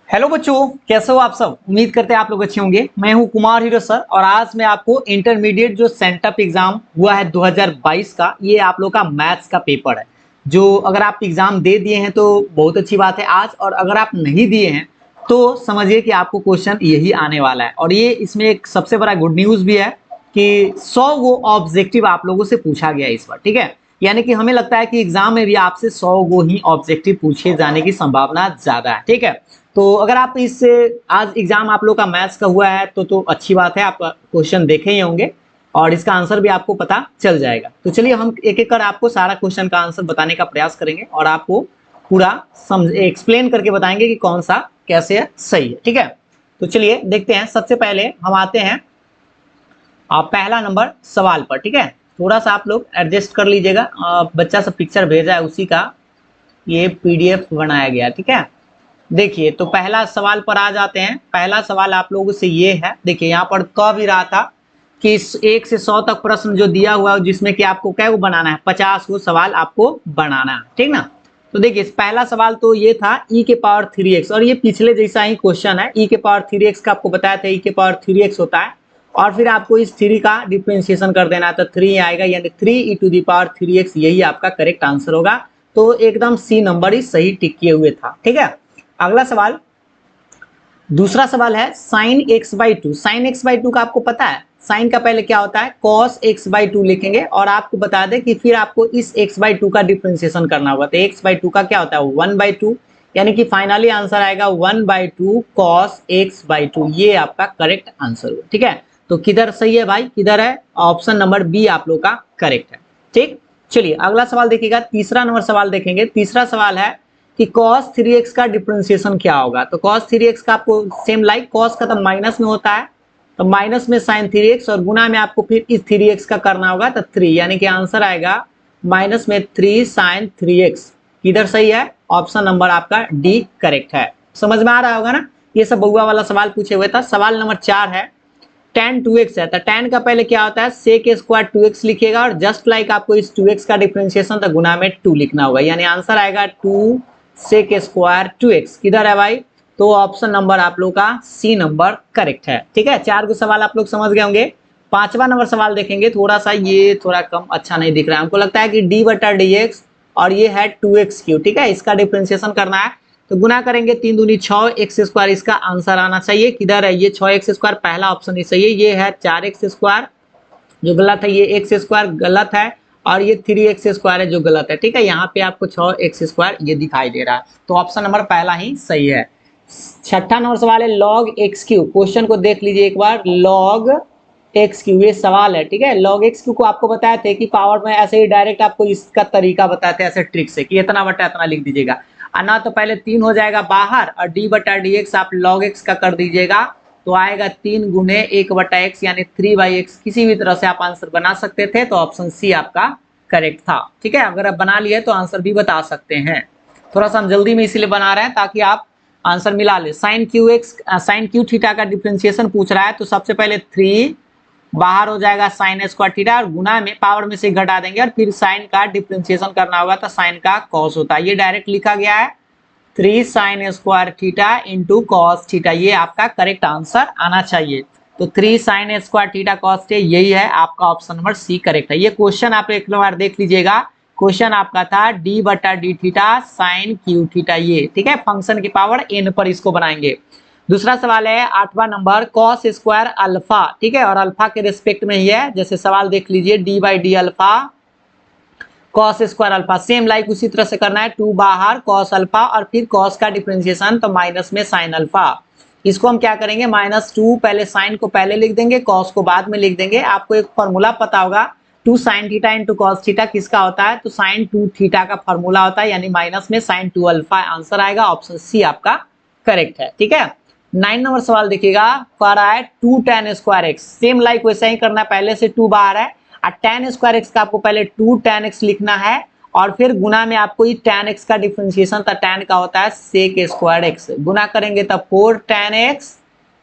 Hello बच्चों, कैसे हो आप सब। उम्मीद करते हैं आप लोग अच्छे होंगे। मैं हूं कुमार हीरो सर और आज मैं आपको इंटरमीडिएट जो सेंटअप एग्जाम हुआ है 2022 का, ये आप लोग का मैथ्स का पेपर है। जो अगर आप एग्जाम दे दिए हैं तो बहुत अच्छी बात है आज, और अगर आप नहीं दिए हैं तो समझिए कि आपको क्वेश्चन यही आने वाला है। और ये इसमें एक सबसे बड़ा गुड न्यूज भी है कि 100 वो ऑब्जेक्टिव आप लोगों से पूछा गया है इस बार। ठीक है, यानी कि हमें लगता है कि एग्जाम में भी आपसे 100 वो ही ऑब्जेक्टिव पूछे जाने की संभावना ज्यादा है। ठीक है, तो अगर आप इस आज एग्जाम आप लोग का मैथ्स का हुआ है तो अच्छी बात है, आप क्वेश्चन देखे ही होंगे और इसका आंसर भी आपको पता चल जाएगा। तो चलिए हम एक एक कर आपको सारा क्वेश्चन का आंसर बताने का प्रयास करेंगे और आपको पूरा समझ एक्सप्लेन करके बताएंगे कि कौन सा कैसे है, सही है। ठीक है, तो चलिए देखते हैं। सबसे पहले हम आते हैं पहला नंबर सवाल पर। ठीक है, थोड़ा सा आप लोग एडजस्ट कर लीजिएगा। बच्चा सब पिक्चर भेजा है, उसी का ये पीडीएफ बनाया गया। ठीक है, देखिए तो पहला सवाल पर आ जाते हैं। पहला सवाल आप लोगों से ये है, देखिए यहाँ पर कह भी रहा था कि 1 से 100 तक प्रश्न जो दिया हुआ है जिसमें कि आपको क्या वो बनाना है, 50 को सवाल आपको बनाना है। ठीक ना, तो देखिए पहला सवाल तो ये था e के पावर 3x, और ये पिछले जैसा ही क्वेश्चन है। e के पावर 3x का आपको बताया था e के पावर 3x होता है, और फिर आपको इस 3 का डिफरेंशिएशन कर देना है तो 3 आएगा, यानी 3 e to the power 3x, यही आपका करेक्ट आंसर होगा। तो एकदम सी नंबर ही सही टिक किए हुए था। ठीक है, अगला सवाल, दूसरा सवाल है साइन x/2। साइन x/2 का आपको पता है, साइन का पहले क्या होता है cos x/2 लिखेंगे, और आपको बता दें कि फिर आपको इस x/2 का डिफरेंशिएशन करना होगा। तो x/2 का क्या होता है 1/2, यानी कि फाइनली आंसर आएगा 1/2 cos x/2। ये आपका करेक्ट आंसर हुआ। ठीक है, तो किधर सही है भाई, किधर है, ऑप्शन नंबर बी आप लोग का करेक्ट है। ठीक, चलिए अगला सवाल देखिएगा। तीसरा नंबर सवाल देखेंगे। तीसरा सवाल है कि cos 3x का डिफरेंशिएशन क्या होगा। तो cos 3x का आपको सेम लाइक cos का तो माइनस में होता है, तो माइनस में sin 3x, और गुना में आपको फिर इस 3x का करना होगा तो 3, यानी कि आंसर आएगा माइनस में 3 sin 3x। किधर सही है, ऑप्शन नंबर आपका डी करेक्ट है। समझ में आ रहा होगा ना, ये सब बहुआ वाला सवाल पूछे हुए था। सवाल नंबर 4 है tan 2x है, तो tan का पहले क्या होता है sec स्क्वायर 2x लिखिएगा, और जस्ट लाइक आपको इस 2x का डिफरेंशिएशन तो गुना में 2 लिखना होगा, यानी आंसर आएगा 2 sec स्क्वायर 2x। किधर है भाई, तो ऑप्शन नंबर आप लोग का सी नंबर करेक्ट है। ठीक है, 4 को सवाल आप लोग समझ गए होंगे। पांचवा नंबर सवाल देखेंगे। थोड़ा सा ये थोड़ा कम अच्छा नहीं दिख रहा है, हमको लगता है कि d/dx और ये है 2x3। ठीक है, इसका डिफरेंशिएशन करना है तो गुना करेंगे 3 दूनी 6 एक्स स्क्वायर, इसका आंसर आना चाहिए। किधर है, ये 6x स्क्वायर पहला ऑप्शन ही सही है। ये है 4x स्क्वायर जो गलत है, ये x स्क्वायर गलत है, और ये 3x स्क्वायर है जो गलत है। ठीक है, यहाँ पे आपको 6x स्क्वायर ये दिखाई दे रहा है, तो ऑप्शन नंबर पहला ही सही है। छठा नंबर सवाल है log x3। क्वेश्चन को देख लीजिए एक बार, log x3 ये सवाल है। ठीक है, log x3 को आपको बताया थे कि पावर में ऐसे ही डायरेक्ट आपको इसका तरीका बताते हैं, ऐसे ट्रिक से कि इतना बटा इतना लिख दीजिएगा, ना तो पहले 3 हो जाएगा बाहर, और d/dx आप log x का कर दीजिएगा तो आएगा 3 गुने 1/x, यानी 3/x। किसी भी तरह से आप आंसर बना सकते थे, तो ऑप्शन सी आपका करेक्ट था। ठीक है, अगर आप बना लिए तो आंसर भी बता सकते हैं। थोड़ा सा हम जल्दी में इसीलिए बना रहे हैं ताकि आप आंसर मिला ले। साइन क्यू थीटा का डिफरेंशिएशन पूछ रहा है, तो सबसे पहले 3 बाहर हो जाएगा साइन स्क्वायर थीटा, और गुना में पावर में से घटा देंगे, और फिर साइन का डिफरेंशिएशन करना होगा तो साइन का कॉस होता है। ये डायरेक्ट लिखा गया है 3 sin square theta into cos theta, ये आपका करेक्ट आंसर आना चाहिए। तो 3 sin square theta cos theta, यही है आपका ऑप्शन नंबर सी करेक्ट है। ये क्वेश्चन आप एक बार देख लीजिएगा, क्वेश्चन आपका था d/d theta sine Q theta ये। ठीक है, फंक्शन की पावर n पर इसको बनाएंगे। दूसरा सवाल है 8वां नंबर कॉस स्क्वायर अल्फा। ठीक है, और अल्फा के रिस्पेक्ट में ही है, जैसे सवाल देख लीजिए d/d alpha cos square alpha, same like उसी तरह से करना है, 2 बाहर कॉस अल्फा, और फिर कॉस का डिफरेंशिएशन तो माइनस में साइन अल्फा। इसको हम क्या करेंगे -2, पहले साइन को पहले लिख देंगे, कॉस को बाद में लिख देंगे। आपको एक फॉर्मूला पता होगा 2 sin theta into cos theta किसका होता है, तो sin 2 थीटा का फॉर्मूला होता है, यानी माइनस में sin 2 अल्फा। आंसर आएगा ऑप्शन सी आपका करेक्ट है। ठीक है, 9 नंबर सवाल देखिएगा, कह रहा है 2 tan square x, same like वैसा ही करना है, पहले से 2 बाहर है, और tan स्क्वायर एक्स का आपको पहले 2 tan x लिखना है, और फिर गुना में आपको ये tan x का डिफरेंशिएशन था, tan का होता है sec स्क्वायर x, गुना करेंगे तब 4 tan x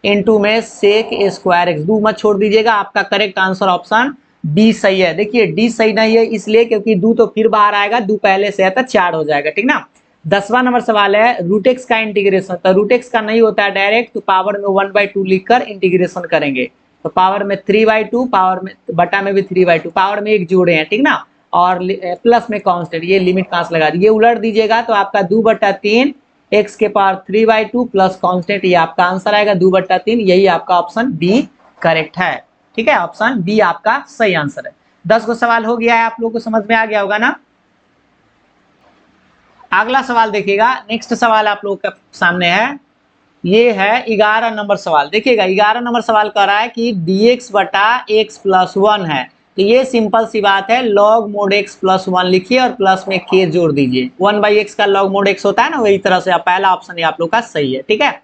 इंटू में sec स्क्वायर x, 2 मत छोड़ दीजिएगा। आपका करेक्ट आंसर ऑप्शन बी सही है। देखिए डी सही नहीं है इसलिए क्योंकि 2 तो फिर बाहर आएगा, 2 पहले से है तो 4 हो जाएगा। ठीक ना, 10वां नंबर सवाल है रूट एक्स का इंटीग्रेशन। तो रूट एक्स का नहीं होता है डायरेक्ट, तो पावर में 1/2 लिखकर इंटीग्रेशन करेंगे। तो पावर में 3/2, पावर में बटा में भी 3/2, पावर में एक जोड़े हैं, ठीक ना, और प्लस में कांस्टेंट, ये लिमिट कहां से लगा दी, ये उलट दीजिएगा तो आपका 2/3 एक्स के पावर 3/2 प्लस कांस्टेंट, ये आपका आंसर आएगा 2/3। यही आपका ऑप्शन बी करेक्ट है। ठीक है, ऑप्शन बी आपका सही आंसर है। 10 को सवाल हो गया है, आप लोगों को समझ में आ गया होगा ना। अगला सवाल देखिएगा, नेक्स्ट सवाल आप लोगों के सामने है, ये है 11 नंबर सवाल। देखिएगा 11 नंबर सवाल कह रहा है कि dx बटा x प्लस 1 है। तो ये सिंपल सी बात है, log mod x प्लस 1 लिखिए और प्लस में k जोड़ दीजिए। 1/x का log mod x होता है ना, वही तरह से पहला ऑप्शन ये आप लोग का सही है। ठीक है,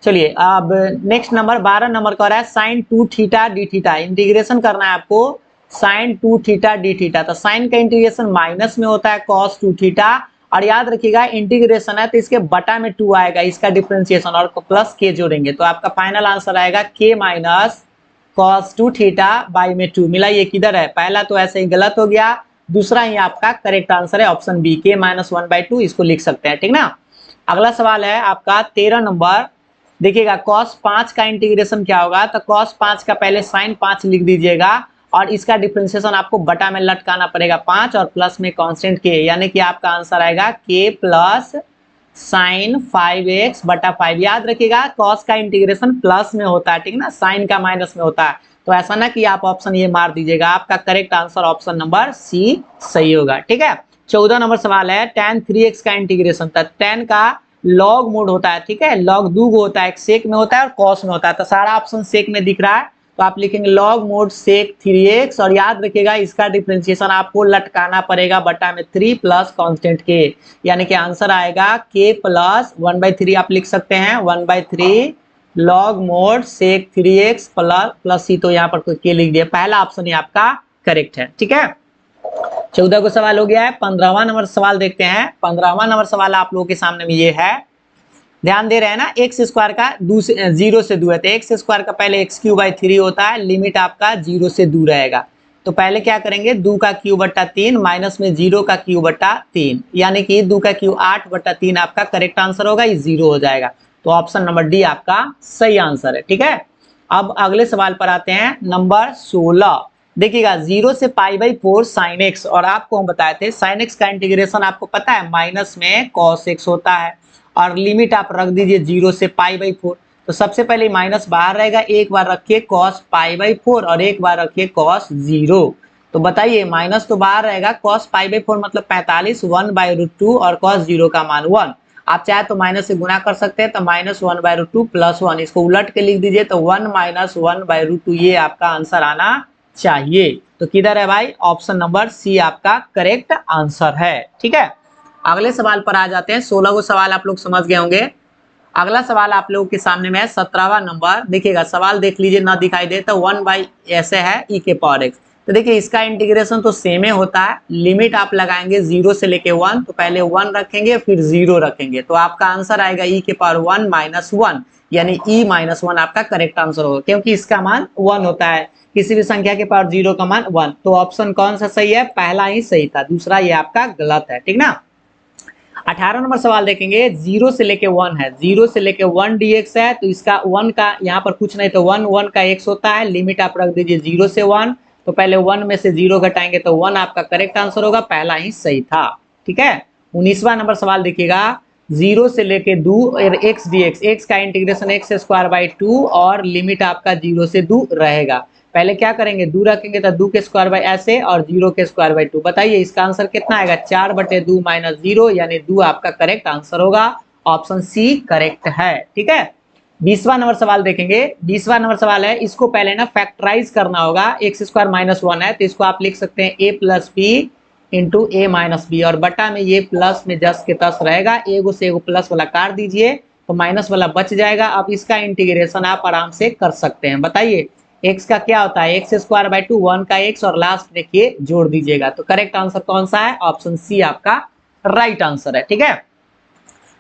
चलिए अब नेक्स्ट नंबर 12 नंबर कह रहा है sin 2 theta D theta. Integration करना है आपको sin 2 थीटा डी थीटा। तो साइन का इंटीग्रेशन माइनस में होता है cos 2 थीटा, और याद रखिएगा इंटीग्रेशन है तो इसके बटा में 2 आएगा, इसका डिफरेंशिएशन, और प्लस के जोड़ेंगे तो आपका फाइनल आंसर आएगा k minus cos 2 theta by में 2। मिला ये किधर है, पहला तो ऐसे ही गलत हो गया, दूसरा ही आपका करेक्ट आंसर है ऑप्शन बी, k माइनस 1/2 इसको लिख सकते हैं। ठीक ना। अगला सवाल है आपका 13 नंबर। देखिएगा cos 5 का इंटीग्रेशन क्या होगा, तो cos 5 का पहले sin 5 लिख दीजिएगा, और इसका डिफरेंशिएशन आपको बटा में लटकाना पड़ेगा 5 और प्लस में कांस्टेंट k, यानी कि आपका आंसर आएगा k प्लस sin 5x बटा 5। याद रखिएगा cos का इंटीग्रेशन प्लस में होता है, ठीक ना, sin का माइनस में होता है, तो ऐसा ना कि आप ऑप्शन ये मार दीजिएगा। आपका correct answer option number C सही होगा। ठीक है, 14 नंबर सवाल है tan 3x का इंटीग्रेशन। था tan का लॉग मोड होता है, ठीक है, लॉग दूगो होता है, एक सेक में होता है और कॉस में होता है, तो सारा ऑप्शन सेक में दिख रहा है, तो आप लिखेंगे लॉग मोड सेक 3x, और याद रखिएगा इसका डिफरेंशिएशन आपको लटकाना पड़ेगा बटा में 3 प्लस कांस्टेंट k, यानी कि आंसर आएगा k प्लस 1/3 आप लिख सकते हैं, 1/3 लॉग मोड सेक 3x प्लस सी, तो यहाँ पर कोई k लिख दिया, पहला ऑप्शन ही आपका करेक्ट है। ठीक है, 14 को सवाल हो गया है। 15वां नंबर सवाल देखते हैं। 15वां नंबर सवाल आप लोगों के सामने में ये है, ध्यान दे रहे हैं ना, एक्स स्क्वायर का 0 से 2 है, तो एक्स स्क्वायर का पहले x³ होता है, लिमिट आपका 0 से 2 रहेगा। तो पहले क्या करेंगे, 2 का क्यूब बटा 3 माइनस में 0 का क्यूब बटा 3, यानी कि 2 का क्यूब 8/3 आपका करेक्ट आंसर होगा, ये 0 हो जाएगा, तो ऑप्शन नंबर डी आपका सही आंसर है। ठीक है, अब अगले सवाल पर आते हैं, नंबर 16। देखिएगा 0 से π/4 sin x, और आपको हम बताए थे sin x का इंटीग्रेशन आपको पता है माइनस में cos x होता है, और लिमिट आप रख दीजिए 0 से π/4। तो सबसे पहले माइनस बाहर रहेगा, एक बार रखिए cos π/4 और एक बार रखिए cos 0। तो बताइए माइनस तो बाहर रहेगा, cos π/4 मतलब 45, 1/√2 और cos 0 का मान 1। आप चाहे तो माइनस से गुना कर सकते हैं, तो माइनस 1/√2 प्लस 1, इसको उलट के लिख दीजिए तो 1 माइनस 1/√2, ये आपका आंसर आना चाहिए। तो किधर है भाई, ऑप्शन नंबर सी आपका करेक्ट आंसर है। ठीक है, अगले सवाल पर आ जाते हैं। 16 को सवाल आप लोग समझ गए होंगे। अगला सवाल आप लोगों के सामने में है 17वां नंबर। देखिएगा सवाल देख लीजिए, ना दिखाई दे तो 1 ऐसे है e⁻x। तो देखिए इसका इंटीग्रेशन तो सेम ही होता है, लिमिट आप लगाएंगे 0 से लेके 1, तो पहले 1 रखेंगे फिर 0 रखेंगे, तो आपका आंसर आएगा e⁻1 - 1, यानी e-1 आपका करेक्ट आंसर होगा, क्योंकि इसका मान 1 होता है, किसी भी संख्या के पावर 0 का मान 1। तो ऑप्शन कौन सा सही है, पहला ही सही था, दूसरा ये आपका गलत है। ठीक ना। 18 नंबर सवाल देखेंगे, 0 से लेके 1 है, 0 से लेके 1 dx है, तो इसका 1 का यहाँ पर कुछ नहीं, तो 1 का x होता है, लिमिट आप रख दीजिए 0 से 1, तो पहले 1 में से 0 घटाएंगे तो 1 आपका करेक्ट आंसर होगा, पहला ही सही था। ठीक है, 19वां नंबर सवाल देखिएगा, 0 से लेके 2 x dx, x का इंटीग्रेशन x² 2 और लिमिट आपका 0 से 2 रहेगा। पहले क्या करेंगे, 2 रखेंगे तो 2 के स्क्वायर बाई ऐसे और 0 के स्क्वायर बाई 2। बताइए इसका आंसर कितना आएगा, 4/2 माइनस 0, यानी 2 आपका करेक्ट आंसर होगा, ऑप्शन सी करेक्ट है। ठीक है, 20वां नंबर सवाल देखेंगे। 20वां नंबर सवाल है, इसको पहले ना फैक्टराइज करना होगा, x² - 1 है, तो इसको आप लिख सकते हैं a + b into a - b, और बटा में ये प्लस में जस के तस रहेगा, एगो से एगो प्लस वाला काट दीजिए तो माइनस वाला बच जाएगा। अब इसका इंटीग्रेशन आप आराम से कर सकते हैं। बताइए x का क्या होता है, x² 2, 1 का x और लास्ट देखिए जोड़ दीजिएगा, तो करेक्ट आंसर कौन सा है, ऑप्शन सी आपका राइट आंसर है। ठीक है,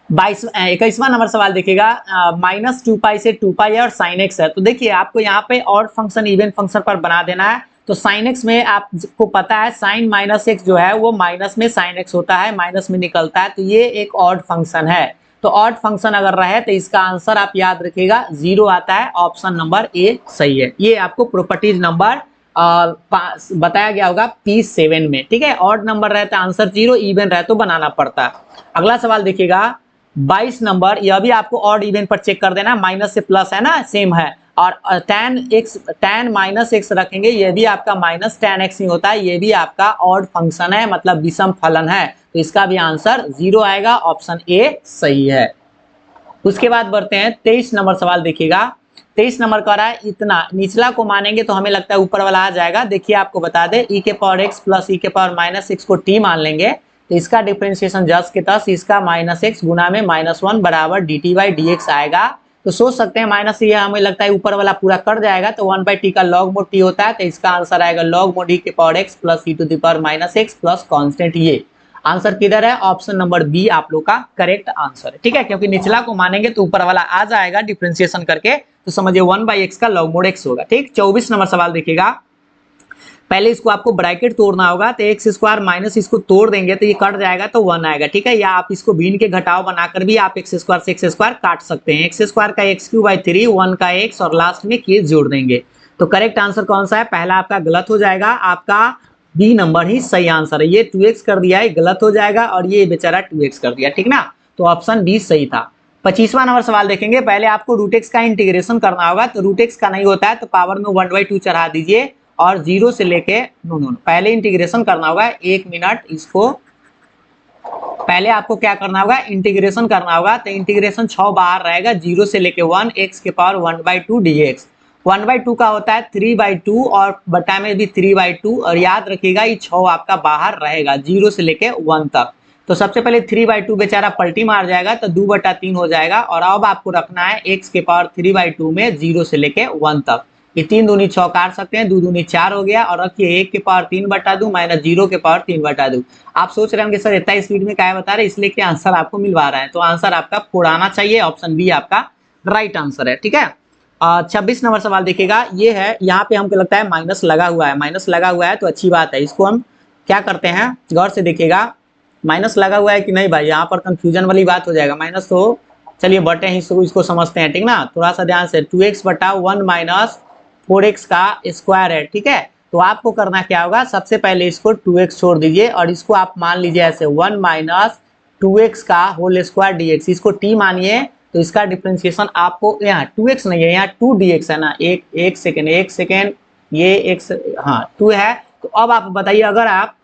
21वां नंबर सवाल देखिएगा, -2π से 2π है और sin x है। तो देखिए आपको यहाँ पे ऑड फंक्शन इवन फंक्शन पर बना देना है, तो साइन एक्स में आपको पता है साइन माइनस एक्स जो है वो माइनस में साइन एक्स होता है, माइनस में निकलता है, तो ये एक ऑड फंक्शन है। तो ऑड फंक्शन अगर रहे तो इसका आंसर आप याद रखिएगा 0 आता है, ऑप्शन नंबर ए सही है। ये आपको प्रॉपर्टीज नंबर बताया गया होगा P7 में, ठीक है। ऑड नंबर रहे तो आंसर 0, इवन रहे तो बनाना पड़ता है। अगला सवाल देखिएगा 22 नंबर, यह भी आपको ऑड इवन पर चेक कर देना, माइनस से प्लस है ना, सेम है। और tan माइनस एक्स रखेंगे, ये भी आपका माइनस tan x ही होता है, ये भी आपका ऑड फंक्शन है, मतलब विषम फलन है, तो इसका भी आंसर 0 आएगा, ऑप्शन ए सही है। उसके बाद बढ़ते हैं 23 नंबर सवाल देखिएगा। 23 नंबर कह रहा है इतना, निचला को मानेंगे तो हमें लगता है ऊपर वाला आ जाएगा। देखिए आपको बता दे e के पावर x प्लस e के पावर माइनस एक्स को t मान लेंगे, तो इसका डिफरेंशिएशन जस के तस इसका माइनस एक्स गुना में -1 बराबर dt बाई dx आएगा। तो सोच सकते हैं माइनस ये हमें लगता है ऊपर वाला पूरा कट जाएगा, तो 1/t का लॉग मोड t होता है, तो इसका आंसर आएगा लॉग मोड e के power x plus e to the power minus x plus constant. ये आंसर किधर है, ऑप्शन नंबर बी आप लोग का करेक्ट आंसर है, ठीक है। क्योंकि निचला को मानेंगे तो ऊपर वाला आ जाएगा डिफरेंशिएशन करके, तो समझिए 1/x का लॉग मोड x होगा, ठीक। 24 नंबर सवाल देखिएगा। पहले इसको आपको ब्रैकेट तोड़ना होगा, तो एक्स स्क्वायर माइनस इसको तोड़ देंगे तो ये कट जाएगा तो 1 आएगा, ठीक है। या आप इसको भिन्न के घटाव बनाकर भी आप एक्स स्क्वायर से एक्स स्क्वायर काट सकते हैं। एक्स स्क्वायर का x³ 1 का x और लास्ट में के जोड़ देंगे। तो करेक्ट आंसर कौन सा है, पहला आपका गलत हो जाएगा, आपका बी नंबर ही सही आंसर है। ये 2x कर दिया है, गलत हो जाएगा, और ये बेचारा 2x कर दिया, ठीक ना, तो ऑप्शन बी सही था। 25वां नंबर सवाल देखेंगे। पहले आपको रूट एक्स का इंटीग्रेशन करना होगा, तो रूट एक्स का नहीं होता है तो पावर में 1/2 चढ़ा दीजिए और 0 से लेके पहले इंटीग्रेशन करना होगा, 1 मिनट इसको पहले आपको क्या करना होगा, इंटीग्रेशन करना होगा। तो इंटीग्रेशन 6 बाहर रहेगा, 0 से लेके 1 x के पावर 1/2 dx। 1/2 का होता है 3/2 और बटा में भी 3/2, और याद रखिएगा ये 6 आपका बाहर रहेगा 0 से लेके 1 तक। तो सबसे पहले 3/2 बेचारा पलटी मार जाएगा तो 2/3 हो जाएगा, और अब आपको रखना है x के पावर 3/2 में 0 से लेके 1 तक। ये 3 दूनी 6 काट सकते हैं, 2 दूनी 4 हो गया, और रखिए 1 के पावर 3/2 माइनस 0 के पावर 3/2। आप सोच रहे होंगे सर इतना स्पीड में क्या बता रहे हैं, इसलिए कि आंसर आपको मिलवा रहा है, तो आंसर आपका 4 आना चाहिए, ऑप्शन बी आपका राइट आंसर है, ठीक है। 26 नंबर सवाल देखिएगा। ये है, यहाँ पे हमको लगता है माइनस लगा हुआ है, माइनस लगा हुआ है तो अच्छी बात है। इसको हम क्या करते हैं, गौर से देखिएगा, माइनस लगा हुआ है कि नहीं भाई, यहाँ पर कंफ्यूजन वाली बात हो जाएगा। माइनस तो चलिए बटे ही इसको समझते हैं, ठीक ना, थोड़ा सा ध्यान से। 2x/1 माइनस 4x का स्क्वायर है, ठीक है। तो आपको करना क्या होगा, सबसे पहले इसको 2x छोड़ दीजिए, और इसको आप मान लीजिए ऐसे 1 माइनस 2x का होल स्क्वायर dx, इसको t मानिए, तो इसका डिफरेंशिएशन आपको यहाँ 2x नहीं है, यहाँ 2dx है ना। एक सेकेंड ये x, हाँ 2 है। तो अब आप बताइए, अगर आप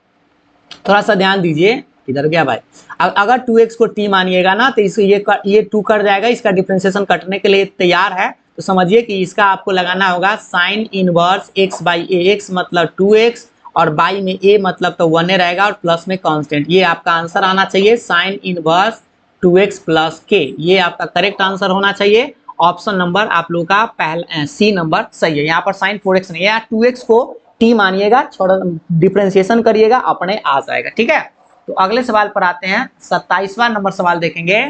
थोड़ा सा ध्यान दीजिए, इधर गया भाई, अगर 2x को t मानिएगा ना तो ये 2 कट जाएगा, इसका डिफरेंशिएशन कटने के लिए तैयार है। तो समझिए कि इसका आपको लगाना होगा sine inverse x by A, x मतलब 2x और बाई में a मतलब तो 1 रहेगा, और प्लस में कांस्टेंट। ये आपका आंसर आना चाहिए sine inverse 2x plus k, ये आपका करेक्ट आंसर होना चाहिए। ऑप्शन नंबर आप लोग का पहला सी नंबर सही है। यहाँ पर साइन 4x नहीं है, यहाँ 2x को t मानिएगा, थोड़ा डिफरेंशिएशन करिएगा, अपने आ जाएगा, ठीक है। तो अगले सवाल पर आते हैं, 27वां नंबर सवाल देखेंगे।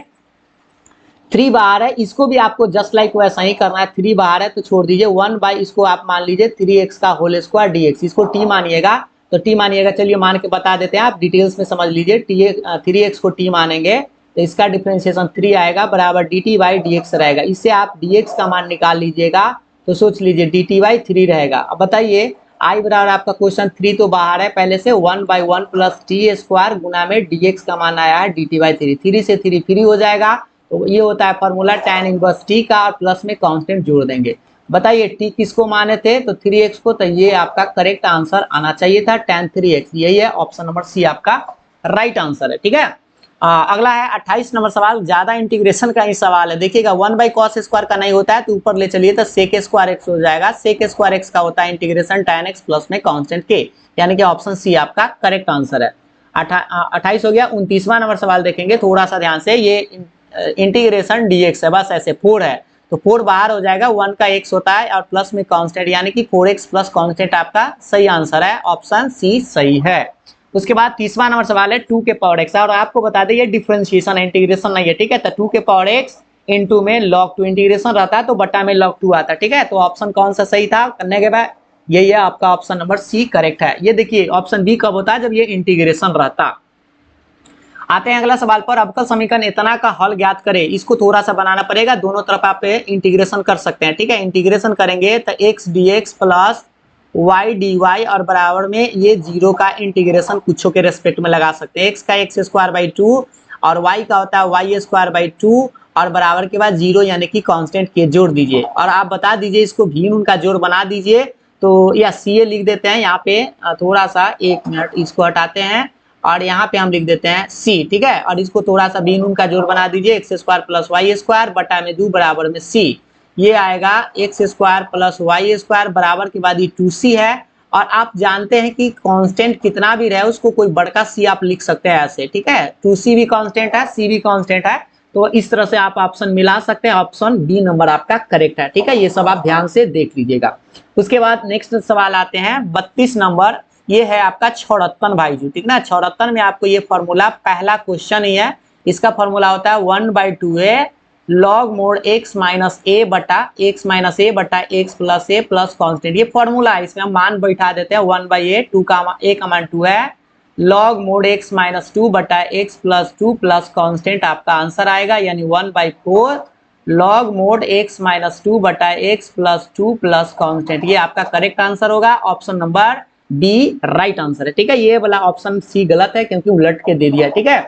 3 बाहर है, इसको भी आपको जस्ट लाइक वैसा ही करना है। 3 बाहर है तो छोड़ दीजिए, 1 बाई इसको आप मान लीजिए 3x का होल स्क्वायर dx, इसको t मानिएगा, तो t मानिएगा, चलिए मान के बता देते हैं, आप डिटेल्स में समझ लीजिए। 3x को t मानेंगे तो इसका डिफरेंशिएशन 3 आएगा बराबर dt बाई dx रहेगा। इससे आप dx का मान निकाल लीजिएगा, तो सोच लीजिए dt बाई 3 रहेगा। अब बताइए आई बराबर आपका क्वेश्चन 3 तो बाहर है पहले से, 1/1 प्लस टी स्क्वायर गुना में dx का मान आया है dt बाई 3, 3 से 3 फ्री हो जाएगा, तो ये होता है फॉर्मूला tan इनवर्स t का, और प्लस में कांस्टेंट जोड़ देंगे। बताइए t किसको माने थे, तो 3x को, तो ये आपका करेक्ट आंसर आना चाहिए था tan 3x, यही है, ऑप्शन नंबर सी आपका राइट आंसर है, ठीक है। अगला है 28 नंबर सवाल, ज्यादा इंटीग्रेशन का ही सवाल है। देखिएगा 1/cos स्क्वायर का नहीं होता है तो ऊपर ले चलिए तो sec स्क्वायर x हो जाएगा। sec स्क्वायर x का होता है इंटीग्रेशन tan x प्लस में कांस्टेंट k, यानी कि ऑप्शन सी आपका करेक्ट आंसर है। 28 हो गया। 29वां नंबर सवाल देखेंगे, थोड़ा सा ध्यान से, ये इंटीग्रेशन dx है, बस ऐसे 4 है तो 4 बाहर हो जाएगा, 1 का x होता है और प्लस में कांस्टेंट, यानी कि 4x प्लस कांस्टेंट आपका सही आंसर है, ऑप्शन सी सही है। उसके बाद 30वां नंबर सवाल है 2 के पावर x, और आपको बता दें ये डिफरेंशिएशन है, इंटीग्रेशन नहीं है, ठीक है। तो 2 के पावर x इनटू में log 2 इंटीग्रेशन रहता है तो बट्टा में log 2 आता है, ठीक है। तो ऑप्शन कौन सा सही था, करने के बाद ये आपका ऑप्शन नंबर सी करेक्ट है। ये देखिए ऑप्शन बी कब होता है, जब ये इंटीग्रेशन रहता। आते हैं अगला सवाल पर। अवकल समीकरण इतना का हल ज्ञात करें। इसको थोड़ा सा बनाना पड़ेगा, दोनों तरफ आप इंटीग्रेशन कर सकते हैं, ठीक है। इंटीग्रेशन करेंगे तो x dx plus y dy और बराबर में ये जीरो का इंटीग्रेशन कुछों के रेस्पेक्ट में लगा सकते हैं। x का x स्क्वायर बाई 2 और y का होता है y स्क्वायर बाई 2 और बराबर के बाद जीरो यानी कि कांस्टेंट के जोड़ दीजिए और आप बता दीजिए इसको भिन्न उनका जोड़ बना दीजिए। तो या सी ए लिख देते हैं यहाँ पे, थोड़ा सा 1 मिनट इसको हटाते हैं और यहाँ पे हम लिख देते हैं सी, ठीक है। और इसको थोड़ा सा भिन्न उनका जोड़ बना दीजिए, x square plus y square बटा में 2 बराबर में सी। ये आएगा x square plus y square बराबर के बाद ये 2c है। और आप जानते हैं कि कांस्टेंट कितना भी रहे उसको कोई बड़का सी आप लिख सकते हैं ऐसे, ठीक है। 2c भी कांस्टेंट है, सी भी कांस्टेंट है, तो इस तरह से आप ऑप्शन मिला सकते हैं। ऑप्शन बी नंबर आपका करेक्ट है, ठीक है। ये सब आप ध्यान से देख लीजिएगा। उसके बाद नेक्स्ट सवाल आते हैं 32 नंबर। ये है आपका छौड़त्तन भाईजू, ठीक ना। छौड़त्तन में आपको ये फॉर्मूला पहला क्वेश्चन ही है। इसका फॉर्मूला होता है 1/2a log mod x minus a बटा x plus a plus constant. ये फॉर्मूला है, इसमें हम मान बैठा देते हैं 1/a, 2 का a का मान 2 है, लॉग मोड x माइनस 2 बटा x प्लस 2 प्लस कॉन्स्टेंट आपका आंसर आएगा, यानी 1/4 लॉग मोड x माइनस 2 बटा x प्लस 2 प्लस कॉन्स्टेंट। ये आपका करेक्ट आंसर होगा, option number B right answer है, ठीक है। ये वाला ऑप्शन सी गलत है क्योंकि उलट के दे दिया, ठीक है।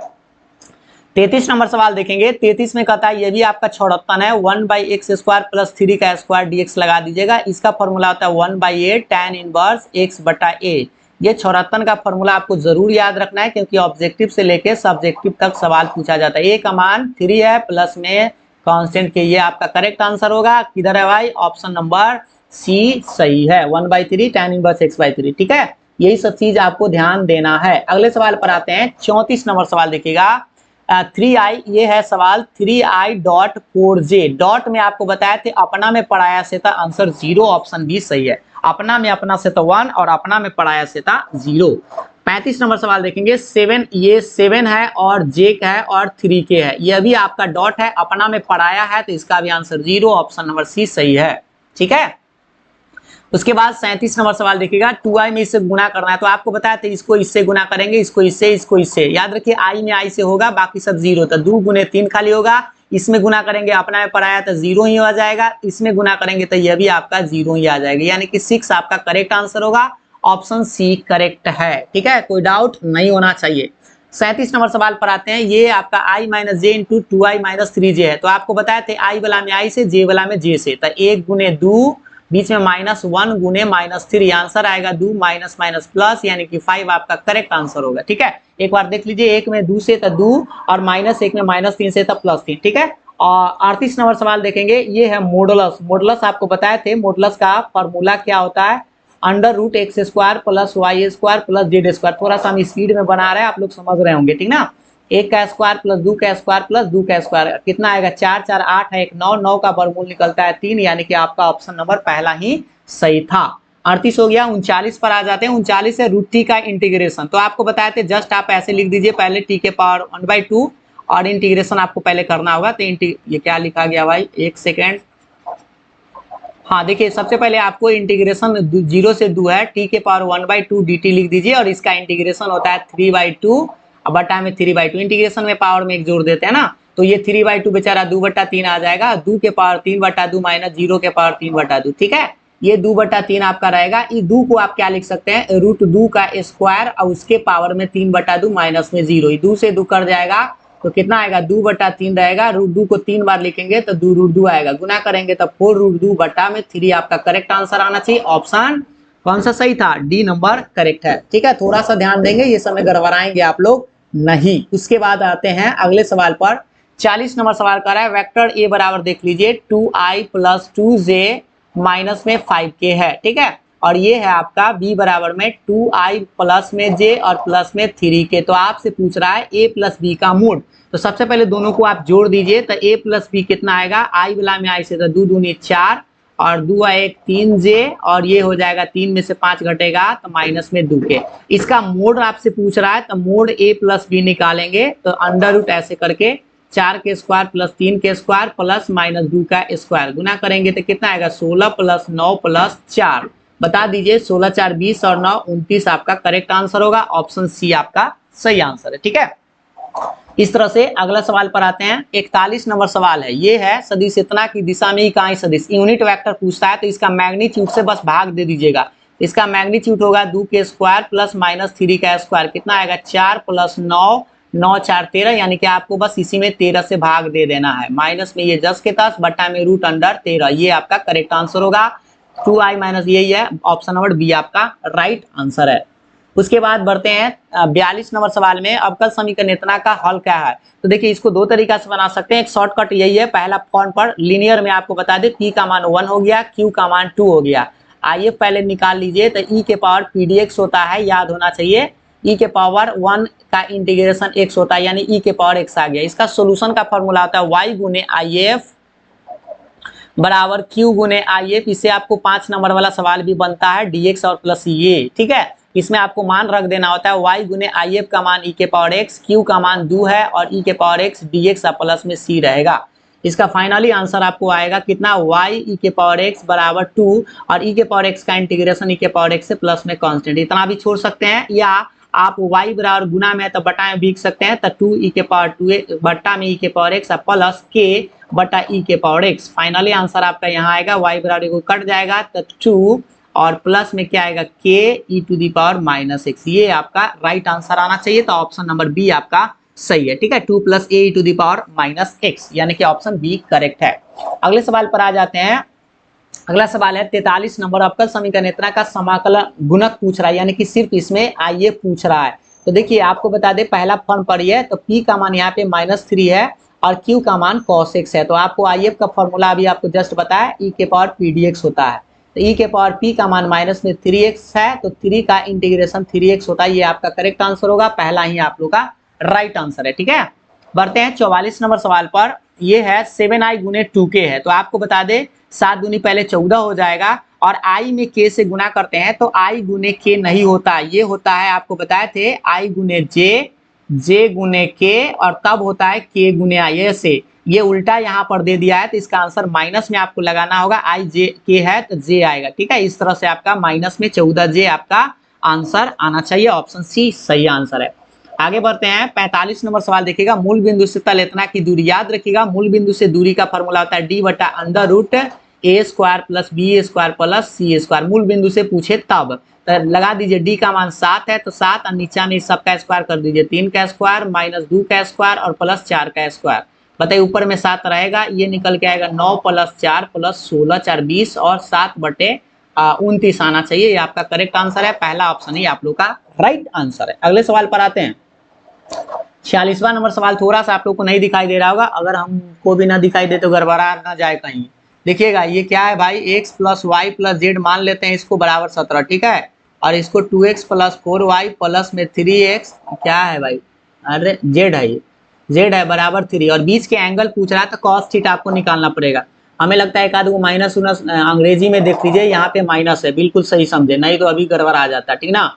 33 नंबर सवाल देखेंगे। 33 में कहता है ये भी आपका छौड़त्तन है, 1/x स्क्वायर प्लस 3 का स्क्वायर dx लगा दीजिएगा। इसका फॉर्मूला होता है 1/a tan इनवर्स x बटा a। ये छौड़त्तन का फॉर्मूला आपको जरूर याद रखना है क्योंकि ऑब्जेक्टिव से लेके सब्जेक्टिव तक सवाल पूछा जाता है। a का मान 3 है प्लस में कांस्टेंट के, ये आपका करेक्ट आंसर होगा। किधर है भाई, ऑप्शन नंबर सी सही है, 1/3 tan इनवर्स x/3, ठीक है। यही सब चीज आपको ध्यान देना है। अगले सवाल पर आते हैं। 34 नंबर सवाल देखिएगा। 3i ये है सवाल 3i.4j। डॉट में आपको बताया थे अपना में पढ़ाया से था आंसर 0, ऑप्शन बी सही है। अपना में अपना से था 1 और अपना में पढ़ाया से था 0। 35 नंबर सवाल देखेंगे। 7 ये 7 है और j का है और 3k है, ये भी आपका डॉट है, अपना में पढ़ाया है तो इसका भी आंसर 0, ऑप्शन नंबर सी सही है, ठीक है। उसके बाद 37 नंबर सवाल देखिएगा। 2i में इससे गुना करना है, तो आपको बताया था इसको इससे गुना करेंगे, इसको इससे याद रखिए i में i से होगा, बाकी सब 0, तो 2 गुने 3 खाली होगा। इसमें गुना करेंगे अपना में पढ़ाया तो 0 ही आ जाएगा, इसमें गुना करेंगे तो यह भी आपका 0 ही आ जाएगा, यानी कि 6 आपका करेक्ट आंसर होगा, ऑप्शन सी करेक्ट है, ठीक है। कोई डाउट नहीं होना चाहिए। 37 नंबर सवाल पर आते हैं। ये आपका i minus J into 2i minus 3j है, तो आपको बताया थे i वाला में i से, j वाला में j से, तो 1 गुने 2 बीच में -1 गुने -3, आंसर आएगा 2 माइनस माइनस प्लस, यानी कि 5 आपका करेक्ट आंसर होगा, ठीक है। एक बार देख लीजिए, 1 में 2 से तो 2 और -1 में -3 से तो +3, ठीक है। और 38 नंबर सवाल देखेंगे। ये है मॉडुलस। मॉडुलस आपको बताए थे, मॉडुलस का फॉर्मूला क्या होता है, √x² plus y² plus z²। थोड़ा सा हम स्पीड में बना रहे हैं, आप लोग समझ रहे होंगे, ठीक ना। 1 का स्क्वायर प्लस 2 का स्क्वायर प्लस 2 का स्क्वायर कितना आएगा, 4 4 8 है, 1 9 9 का वर्गमूल निकलता है 3, यानी कि आपका ऑप्शन नंबर पहला ही सही था। 38 हो गया। 39 पर आ जाते हैं। 39 है √t का इंटीग्रेशन। तो आपको बताए थे जस्ट आप ऐसे लिख दीजिए, पहले t के पावर 1/2 और इंटीग्रेशन आपको पहले करना होगा। तो ये क्या लिखा गया भाई, एक सेकेंड। हाँ देखिए, सबसे पहले आपको इंटीग्रेशन 0 से 2 है, t के पावर 1/2 dt लिख दीजिए और इसका इंटीग्रेशन होता है 3/2 बटा में 3/2। इंटीग्रेशन में पावर में एक जोड़ देते हैं ना, तो ये 3/2 बेचारा 2/3 आ जाएगा, 2 के पावर 3/2 माइनस 0 के पावर 3/2, ठीक है। ये 2/3 आपका रहेगा। इस 2 को आप क्या लिख सकते हैं, √2 का स्क्वायर और उसके पावर में 3/2 माइनस में 0, 2 से 2 कर जाएगा तो कितना आएगा, 2/3 रहेगा। √2 को 3 बार लिखेंगे तो 2√2 आएगा, गुना करेंगे तो 4√2 बटा में 3 आपका करेक्ट आंसर आना चाहिए। ऑप्शन कौन सा सही था, डी नंबर करेक्ट है, ठीक है। थोड़ा सा ध्यान देंगे, ये समय गड़बड़ाएंगे आप लोग नहीं। उसके बाद आते हैं अगले सवाल पर। 40 नंबर सवाल कर रहा है, वेक्टर ए बराबर देख लीजिए 2i प्लस 2j माइनस में 5k है, ठीक है। और ये है आपका b बराबर में 2i प्लस में j और प्लस में 3k। तो आपसे पूछ रहा है a प्लस b का मूड, तो सबसे पहले दोनों को आप जोड़ दीजिए, तो a प्लस b कितना आएगा, i वाला में i से तो 2 दूनी 4 और 2 1 3j और ये हो जाएगा 3 में से 5 घटेगा तो माइनस में 2k। इसका मोड आपसे पूछ रहा है, तो मोड a प्लस b निकालेंगे तो अंडर ऐसे करके 4 के स्क्वायर प्लस 3 के स्क्वायर प्लस -2 का स्क्वायर गुना करेंगे तो कितना आएगा, 16 प्लस 9 प्लस 4 बता दीजिए 16 4 20 और 9 29 आपका करेक्ट आंसर होगा। ऑप्शन सी आपका सही आंसर है। ठीक है, इस तरह से अगला सवाल पर आते हैं। 41 नंबर सवाल है, ये है सदिश इतना की दिशा में इकाई सदिश, यूनिट वेक्टर पूछता है, तो इसका मैग्नीट्यूड से बस भाग दे दीजिएगा। इसका मैग्नीट्यूड होगा 2 के स्क्वायर प्लस माइनस 3 का स्क्वायर, कितना आएगा 4 प्लस 9, 9 4 13, यानी कि आपको बस इसी में 13 से भाग दे देना है। माइनस में ये 10 के 10 बट्टा में रूट अंडर 13, ये आपका करेक्ट आंसर होगा। 2i माइनस यही है, ऑप्शन नंबर बी आपका राइट आंसर है। उसके बाद बढ़ते हैं 42 नंबर सवाल में। अवकल समीकरण इतना का हल क्या है? तो देखिए इसको दो तरीका से बना सकते हैं। एक शॉर्टकट यही है, पहला फॉर्म पर लीनियर में आपको बता दे p का मान 1 हो गया, q का मान 2 हो गया। आइए पहले निकाल लीजिए। तो e के पावर pdx होता है, याद होना चाहिए। e के पावर 1 का इंटीग्रेशन x होता है, यानी e के पावर x आ गया। इसका सोल्यूशन का फॉर्मूला होता है y गुने if बराबर q गुने if। इससे आपको 5 नंबर वाला सवाल भी बनता है, dx और प्लस ये। ठीक है, इसमें आपको मान रख देना होता है y गुने if का मान e के पावर x, q का मान 2 है और e के पावर x dx प्लस में c रहेगा। इसका फाइनली आंसर आपको आएगा कितना, y e के पावर x बराबर 2 और e के पावर x का इंटीग्रेशन e के पावर x से प्लस में कांस्टेंट, इतना भी छोड़ सकते हैं, या आप y बराबर गुना में तो बटा में भीग सकते हैं। तो 2 e के पावर 2 बट्टा में e के पावर x प्लस k बटा e के पावर x। फाइनली आंसर आपका यहाँ आएगा, y बराबर को कट जाएगा तो 2 और प्लस में क्या आएगा k e to the power minus x। ये आपका राइट आंसर आना चाहिए, तो ऑप्शन नंबर बी आपका सही है। ठीक है, 2 plus a e to the power minus x, यानी कि ऑप्शन बी करेक्ट है। अगले सवाल पर आ जाते हैं। अगला सवाल है 43 नंबर। अवकल समीकरण इतना का समाकलन गुणक पूछ रहा है, यानी कि सिर्फ इसमें आइए पूछ रहा है। तो देखिए आपको बता दे, पहला फॉर्म पर है तो p का मान यहाँ पे -3 है और q का मान cos x है। तो आपको if का फॉर्मूला अभी आपको जस्ट बताया, e के पावर pdx होता है। तो e के पावर p का मान माइनस में 3x है, तो 3 का इंटीग्रेशन 3x होता है। ये आपका करेक्ट आंसर होगा, पहला ही आप लोग का राइट आंसर है। ठीक है, बढ़ते हैं 44 नंबर सवाल पर। ये है 7i गुने 2k है। तो आपको बता दे 7 दूनी पहले 14 हो जाएगा और i में k से गुना करते हैं तो i गुने k नहीं होता, ये होता है आपको बताए थे i गुने j गुने k और तब होता है k गुने i। ऐसे ये उल्टा यहाँ पर दे दिया है, तो इसका आंसर माइनस में आपको लगाना होगा। i j k है तो j आएगा। ठीक है, इस तरह से आपका माइनस में 14j आपका आंसर आना चाहिए। ऑप्शन सी सही आंसर है। आगे बढ़ते हैं 45 नंबर सवाल देखिएगा। मूल बिंदु से तल इतना की दूरी, याद रखिएगा मूल बिंदु से दूरी का फॉर्मूला होता है d बटा under root a square plus b square plus c square. मूल बिंदु से पूछे तब तो लगा दीजिए, d का मान 7 है तो 7 और नीचा में सबका स्क्वायर कर दीजिए, 3 का स्क्वायर माइनस 2 का स्क्वायर और प्लस 4 का स्क्वायर। बताइए ऊपर में 7 रहेगा, ये निकल के आएगा 9 प्लस 4 प्लस 16 4 20 और 7 बटे 29 आना चाहिए। ये आपका करेक्ट आंसर है, पहला ऑप्शन ही आप लोग का राइट आंसर है। अगले सवाल पर आते हैं। 46वां नंबर सवाल थोड़ा सा आप लोग को नहीं दिखाई दे रहा होगा, अगर हमको भी ना दिखाई दे तो गड़बड़ा ना जाए कहीं। देखिएगा ये क्या है भाई, x plus y plus z मान लेते हैं इसको बराबर 17। ठीक है, और इसको 2x प्लस 4y प्लस में 3x क्या है भाई, अरे जेड है, ये जेड है बराबर 3 और बीच के एंगल पूछ रहा है तो कॉस थीटा आपको निकालना पड़ेगा। हमें लगता है एक आध वो माइनस उनस अंग्रेजी में देख लीजिए, यहाँ पे माइनस है, बिल्कुल सही समझे, नहीं तो अभी गड़बड़ आ जाता है। ठीक ना,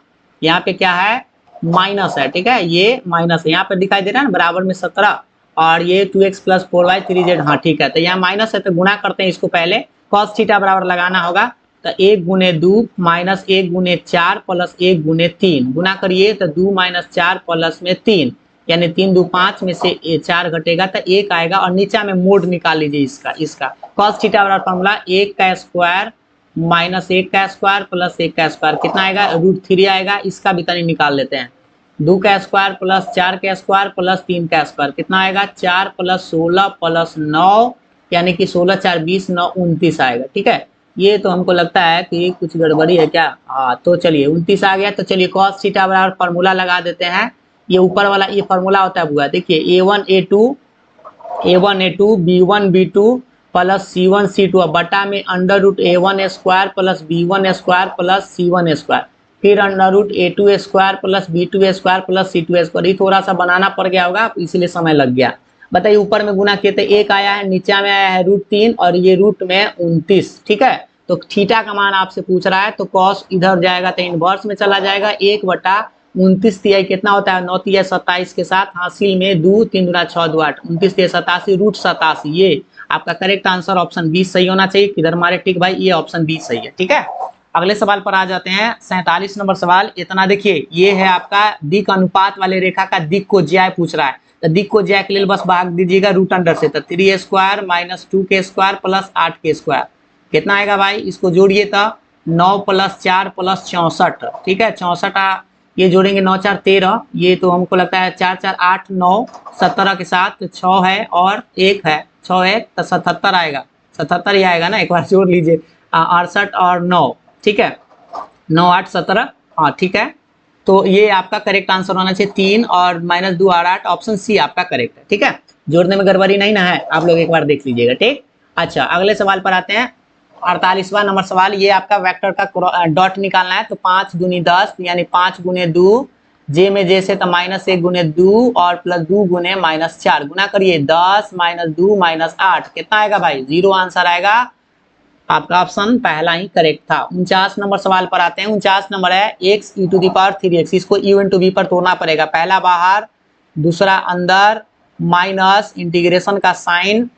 यहाँ पे क्या है माइनस है। ठीक है, ये माइनस है, यहाँ पे दिखाई दे रहा है ना बराबर में 17 और ये 2x प्लस 4y 3z। हाँ ठीक है, तो यहाँ माइनस है तो गुना करते हैं इसको, पहले कॉस थीटा बराबर लगाना होगा। तो 1 गुने 2 माइनस 1 गुने 4 प्लस 1 गुने 3 गुना करिए तो 2 माइनस 4 प्लस में 3 यानी 3 2 5 में से 4 घटेगा तो 1 आएगा और नीचा में मोड निकाल लीजिए इसका कॉस थीटा बराबर फॉर्मूला 1 का स्क्वायर माइनस 1 का स्क्वायर प्लस 1 का स्क्वायर कितना आएगा √3 आएगा। इसका भी तनी निकाल लेते हैं, 2 का स्क्वायर प्लस 4 का स्क्वायर प्लस 3 का स्क्वायर कितना आएगा 4 प्लस 16 प्लस 9 यानी कि 16 4 20 9 29 आएगा। ठीक है, ये तो हमको लगता है कि कुछ गड़बड़ी है क्या। हाँ तो चलिए 29 आ गया। तो चलिए कॉस थीटा बराबर फॉर्मूला लगा देते हैं। ये ऊपर वाला ये फॉर्मूला होता है बुआ, देखिए a1 a2 b1 b2 plus c1 c2 बटा में under root a1 square plus b1 square plus c1 square, फिर under root a2 square plus b2 square plus c2 square. ये थोड़ा सा बनाना पड़ गया होगा इसलिए समय लग गया। बताइए ऊपर में गुना किए तो 1 आया है, नीचा में आया है √3 और ये रूट में 29। ठीक है, तो थीटा का मान आपसे पूछ रहा है तो कॉस इधर जाएगा तो इनवर्स में चला जाएगा। 1 बटा 29 तिहाई कितना होता है 9 तिहाई 27 के साथ हासिल में 2 3 दूना 6 2 8 29 तिहाई 87 √87। ये आपका करेक्ट आंसर ऑप्शन बी सही होना चाहिए। किधर मारे टिक भाई, ये ऑप्शन बी सही है। ठीक है, अगले सवाल पर आ जाते हैं, 47 नंबर सवाल। इतना देखिए, ये है आपका दिक अनुपात वाले रेखा का दिक को ज्याय पूछ रहा है। तो दिक को ज्याय के लिए बस भाग दीजिएगा रूट अंडर से, तो 3 स्क्वायर माइनस 2 के स्क्वायर प्लस 8 के स्क्वायर कितना आएगा भाई, इसको जोड़िए तो 9 प्लस 4 प्लस 64, ठीक है 64 ये जोड़ेंगे 9 4 13, ये तो हमको लगता है 4 4 8 9 17 के साथ तो 6 है और 1 है, 6 1 तो 77 आएगा, 77 ही आएगा ना, एक बार जोड़ लीजिए 68 और 9, ठीक है 9 8 17, हाँ ठीक है। तो ये आपका करेक्ट आंसर होना चाहिए 3 और माइनस 2 8 8, ऑप्शन सी आपका करेक्ट है, ठीक है। जोड़ने में गड़बड़ी नहीं ना है, आप लोग एक बार देख लीजिएगा, ठीक। अच्छा अगले सवाल पर आते हैं, 48वां नंबर सवाल। ये आपका वेक्टर का डॉट निकालना है, तो 5 गुनी 10 यानी 5 गुने 2, जे में जे से तो -1 गुने 2 और प्लस 2 गुने -4 गुना करिए 10 माइनस 2 माइनस 8 कितना आएगा भाई, 0 आंसर आएगा। आपका ऑप्शन पहला ही करेक्ट था। 49 नंबर सवाल पर आते हैं। 49 नंबर है x e⁻3x, इसको u × v पर तोड़ना पड़ेगा, पहला बाहर दूसरा अंदर माइनस इंटीग्रेशन का साइन,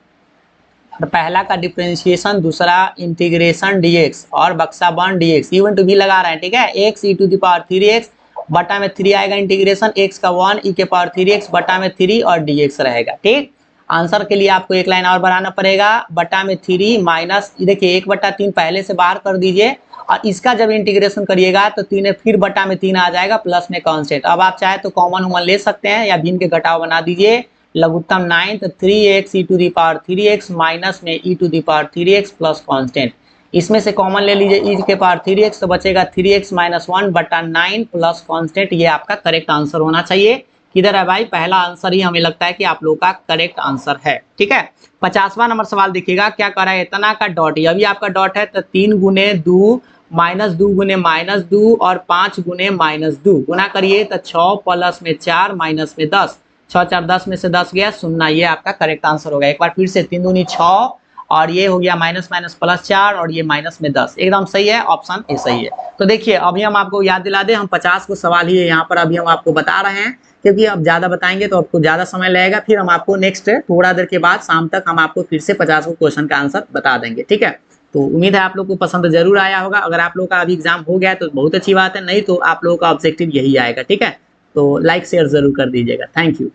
पहला का डिफरेंशिएशन दूसरा इंटीग्रेशन dx और बक्सा बन dx, u × v लगा रहे हैं, ठीक है। x e⁻3x बटा में 3 आएगा इंटीग्रेशन x का 1 e⁻3x बटा में 3 और dx रहेगा, ठीक। आंसर के लिए आपको एक लाइन और बढ़ाना पड़ेगा, बटा में 3 माइनस देखिए 1/3 पहले से बाहर कर दीजिए और इसका जब इंटीग्रेशन करिएगा तो 3 फिर बटा में 3 आ जाएगा प्लस में कांस्टेंट। अब आप चाहे तो कॉमन उमन ले सकते हैं या भिन्न के घटाव बना दीजिए, लघुत्तम 9 तो 3x e⁻3x माइनस में e⁻3x प्लस कांस्टेंट, इसमें से कॉमन ले लीजिए e⁻3x तो बचेगा 3x माइनस 1 बटा 9 प्लस कांस्टेंट, ये आपका करेक्ट आंसर होना चाहिए। किधर है भाई, पहला आंसर ही हमें लगता है कि आप लोगों का करेक्ट आंसर है, ठीक है। 50वां नंबर सवाल देखिएगा, क्या कर रहा है, इतना का डॉट, ये भी आपका डॉट है, तो 3 गुने 2 माइनस 2 गुने -2 और 5 गुने -2 गुना करिए तो 6 प्लस में 4 माइनस में 10, 6 4 10 में से 10 गया 0, ये आपका करेक्ट आंसर होगा। एक बार फिर से 3 दूनी 6 और ये हो गया माइनस माइनस प्लस 4 और ये माइनस में 10, एकदम सही है, ऑप्शन ए सही है। तो देखिए अभी हम आपको याद दिला दें, हम 50 को सवाल ही यहाँ पर अभी हम आपको बता रहे हैं, क्योंकि अब ज्यादा बताएंगे तो आपको ज्यादा समय लगेगा, फिर हम आपको नेक्स्ट थोड़ा देर के बाद शाम तक हम आपको फिर से 50 क्वेश्चन का आंसर बता देंगे, ठीक है। तो उम्मीद है आप लोग को पसंद जरूर आया होगा। अगर आप लोग का अभी एग्जाम हो गया है तो बहुत अच्छी बात है, नहीं तो आप लोगों का ऑब्जेक्टिव यही आएगा, ठीक है। तो लाइक शेयर जरूर कर दीजिएगा, थैंक यू।